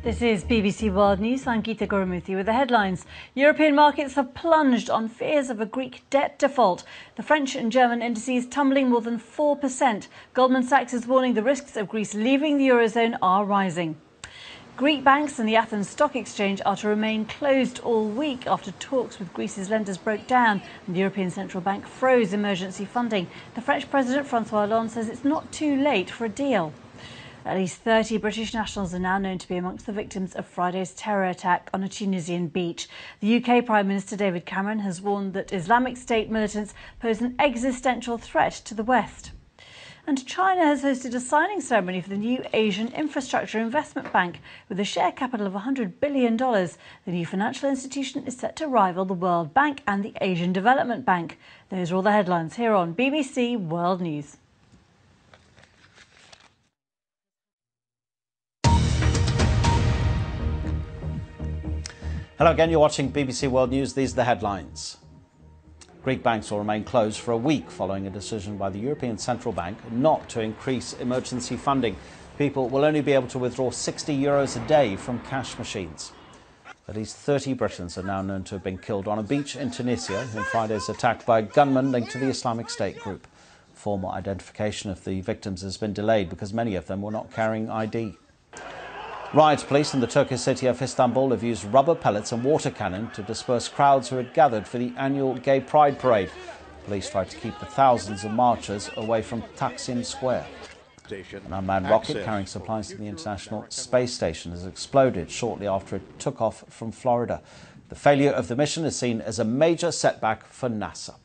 This is BBC World News. I'm Geeta Gurumurthy with the headlines. European markets have plunged on fears of a Greek debt default. The French and German indices tumbling more than 4%. Goldman Sachs is warning the risks of Greece leaving the Eurozone are rising. Greek banks and the Athens Stock Exchange are to remain closed all week after talks with Greece's lenders broke down and the European Central Bank froze emergency funding. The French President François Hollande says it's not too late for a deal. At least 30 British nationals are now known to be amongst the victims of Friday's terror attack on a Tunisian beach. The UK Prime Minister David Cameron has warned that Islamic State militants pose an existential threat to the West. And China has hosted a signing ceremony for the new Asian Infrastructure Investment Bank. With a share capital of $100 billion, the new financial institution is set to rival the World Bank and the Asian Development Bank. Those are all the headlines here on BBC World News. Hello again, you're watching BBC World News. These are the headlines. Greek banks will remain closed for a week following a decision by the European Central Bank not to increase emergency funding. People will only be able to withdraw €60 a day from cash machines. At least 30 Britons are now known to have been killed on a beach in Tunisia in Friday's attack by a gunman linked to the Islamic State group. Formal identification of the victims has been delayed because many of them were not carrying ID. Riot police in the Turkish city of Istanbul have used rubber pellets and water cannon to disperse crowds who had gathered for the annual Gay Pride parade. Police tried to keep the thousands of marchers away from Taksim Square. An unmanned rocket carrying supplies to the International Space Station has exploded shortly after it took off from Florida. The failure of the mission is seen as a major setback for NASA.